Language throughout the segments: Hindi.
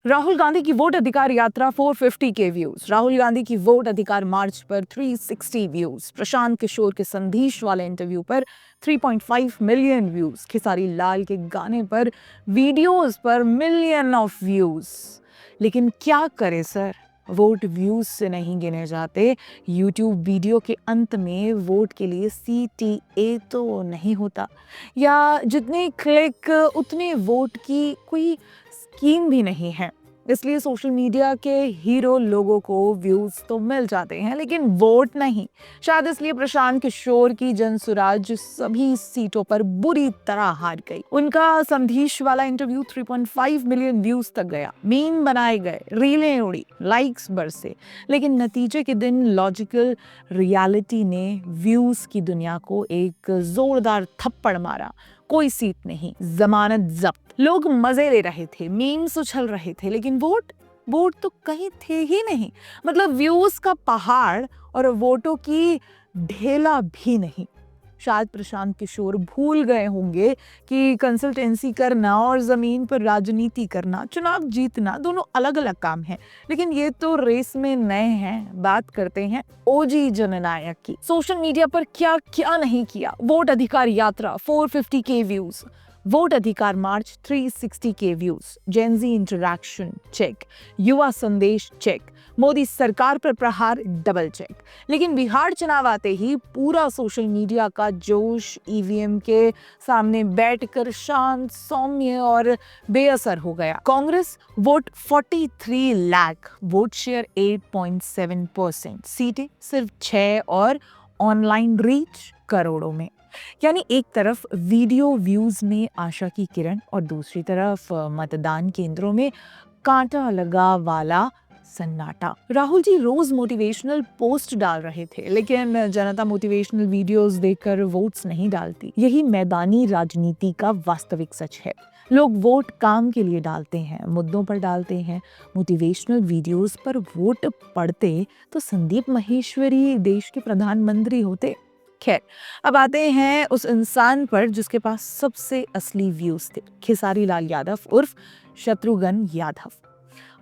राहुल गांधी की वोट अधिकार यात्रा 450 के व्यूज। राहुल गांधी की वोट अधिकार मार्च पर 360 व्यूज। प्रशांत किशोर के संदेश वाले इंटरव्यू पर 3.5 मिलियन व्यूज। खेसारी लाल के गाने पर वीडियोस पर मिलियन ऑफ व्यूज। लेकिन क्या करे सर, वोट व्यूज से नहीं गिने जाते। यूट्यूब वीडियो के अंत में वोट के लिए CTA तो नहीं होता, या जितने क्लिक उतने वोट की कोई स्कीम भी नहीं है। इसलिए सोशल मीडिया के हीरो लोगों को व्यूज तो मिल जाते हैं, लेकिन वोट नहीं। शायद इसलिए प्रशांत किशोर की जनसुराज सभी सीटों पर बुरी तरह हार गई। उनका संदेश वाला इंटरव्यू 3.5 मिलियन व्यूज तक गया, मीम बनाए गए, रीलें उड़ी, लाइक्स बरसे, लेकिन नतीजे के दिन लॉजिकल रियलिटी ने व्यूज की दुनिया को एक जोरदार थप्पड़ मारा। कोई सीट नहीं, जमानत जब्त। लोग मजे ले रहे थे, मीम्स उछल रहे थे, लेकिन वोट तो कहीं थे ही नहीं। मतलब व्यूज का पहाड़ और वोटों की ढेला भी नहीं। शायद प्रशांत किशोर भूल गए होंगे कि कंसल्टेंसी करना और जमीन पर राजनीति करना, चुनाव जीतना दोनों अलग अलग काम हैं। लेकिन ये तो रेस में नए हैं। बात करते हैं ओजी जननायक की। सोशल मीडिया पर क्या क्या नहीं किया। वोट अधिकार यात्रा 450 के व्यूज, वोट अधिकार मार्च 360 के व्यूज, जेनजी इंटरैक्शन चेक, युवा संदेश चेक, मोदी सरकार पर प्रहार डबल चेक। लेकिन बिहार चुनाव आते ही पूरा सोशल मीडिया का जोश ईवीएम के सामने बैठकर शांत, सौम्य और बेअसर हो गया। Congress vote 43 lakh, vote share 8.7%, सीटें सिर्फ 6 और ऑनलाइन रीच करोड़ों में। यानी एक तरफ वीडियो व्यूज में आशा की किरण और दूसरी तरफ मतदान केंद्रों में कांटा लगा वाला सन्नाटा। राहुल जी रोज मोटिवेशनल पोस्ट डाल रहे थे, लेकिन जनता मोटिवेशनल वीडियोस देखकर वोट्स नहीं डालती। यही मैदानी राजनीति का वास्तविक सच है। लोग वोट काम के लिए डालते हैं, मुद्दों पर डालते हैं। मोटिवेशनल वीडियोस पर वोट पड़ते तो संदीप माहेश्वरी देश के प्रधानमंत्री होते। खैर, अब आते हैं उस इंसान पर जिसके पास सबसे असली व्यूज थे। खेसारी लाल यादव उर्फ शत्रुघ्न यादव।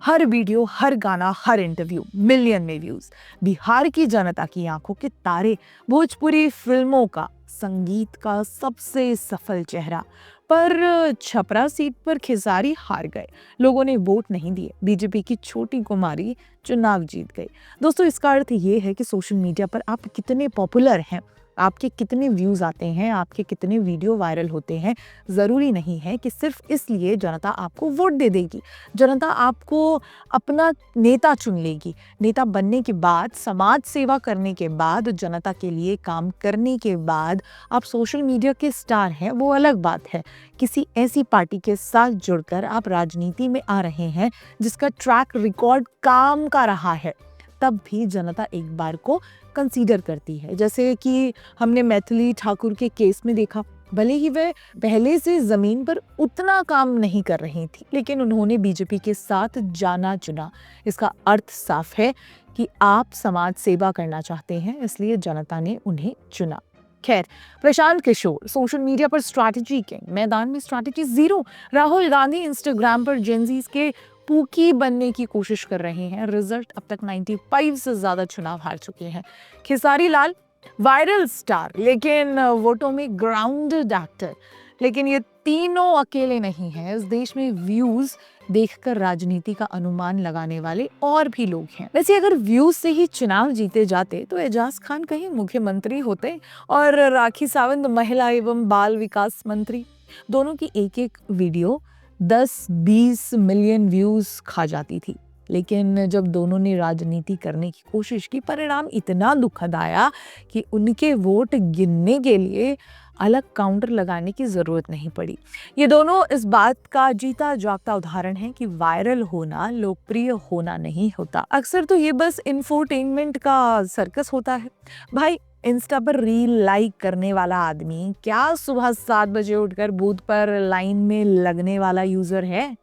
हर वीडियो, हर गाना, हर इंटरव्यू मिलियन में व्यूज। बिहार की जनता की आंखों के तारे, भोजपुरी फिल्मों का, संगीत का सबसे सफल चेहरा। पर छपरा सीट पर खेसारी हार गए। लोगों ने वोट नहीं दिए। बीजेपी की छोटी कुमारी चुनाव जीत गई। दोस्तों, इसका अर्थ ये है कि सोशल मीडिया पर आप कितने पॉपुलर हैं, आपके कितने व्यूज आते हैं, आपके कितने वीडियो वायरल होते हैं, ज़रूरी नहीं है कि सिर्फ इसलिए जनता आपको वोट दे देगी। जनता आपको अपना नेता चुन लेगी। नेता बनने के बाद, समाज सेवा करने के बाद, जनता के लिए काम करने के बाद आप सोशल मीडिया के स्टार हैं, वो अलग बात है। किसी ऐसी पार्टी के साथ जुड़कर आप राजनीति में आ रहे हैं जिसका ट्रैक रिकॉर्ड काम का रहा है, तब भी जनता एक बार को कंसीडर करती है। जैसे कि हमने मैथिली ठाकुर के केस में देखा। भले ही वह पहले से जमीन पर उतना काम नहीं कर रही थी, लेकिन उन्होंने बीजेपी के साथ जाना चुना। इसका अर्थ साफ है कि आप समाज सेवा करना चाहते हैं, इसलिए जनता ने उन्हें चुना। खैर, प्रशांत किशोर सोशल मीडिया पर स्ट्रैटेजी किंग, मैदान में strategy zero. Rahul Gandhi Instagram पर जेनजीज के पूकी बनने की कोशिश कर रहे हैं। रिजल्ट अब तक 95 से ज्यादा चुनाव हार चुके हैं। खेसारी लाल वायरल स्टार, लेकिन वोटों में ग्राउंडेड एक्टर। लेकिन ये तीनों अकेले नहीं हैं। इस देश में व्यूज देखकर राजनीति का अनुमान लगाने वाले और भी लोग हैं। वैसे अगर व्यूज से ही चुनाव जीते जाते तो एजाज खान कहीं मुख्यमंत्री होते और राखी सावंत महिला एवं बाल विकास मंत्री। दोनों की एक एक वीडियो 10-20 मिलियन व्यूज खा जाती थी। लेकिन जब दोनों ने राजनीति करने की कोशिश की, परिणाम इतना दुखद आया कि उनके वोट गिनने के लिए अलग काउंटर लगाने की जरूरत नहीं पड़ी। ये दोनों इस बात का जीता जागता उदाहरण है कि वायरल होना लोकप्रिय होना नहीं होता। अक्सर तो ये बस इंफोटेनमेंट का सर्कस होता है। भाई, इंस्टा पर रील लाइक करने वाला आदमी क्या सुबह 7 बजे उठकर बूथ पर लाइन में लगने वाला यूजर है?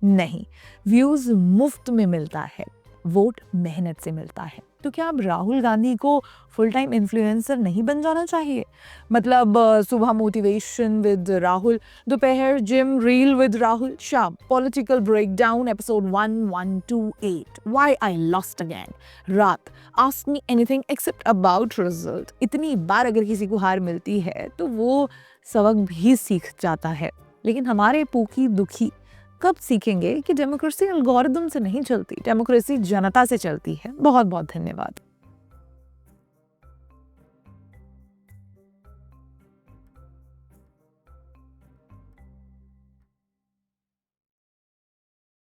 नहीं। व्यूज मुफ्त में मिलता है, वोट मेहनत से मिलता है। तो क्या अब राहुल गांधी को फुल टाइम इन्फ्लुएंसर नहीं बन जाना चाहिए? मतलब सुबह मोटिवेशन विद राहुल, दोपहर जिम रील विद राहुल, शाम political breakdown episode 1128 why I lost again, रात ask me anything except about result. इतनी बार अगर किसी को हार मिलती है तो वो सबक भी सीख जाता है, लेकिन हमारे पूकी दुखी कब सीखेंगे कि डेमोक्रेसी एल्गोरिदम से नहीं चलती, डेमोक्रेसी जनता से चलती है। बहुत बहुत धन्यवाद।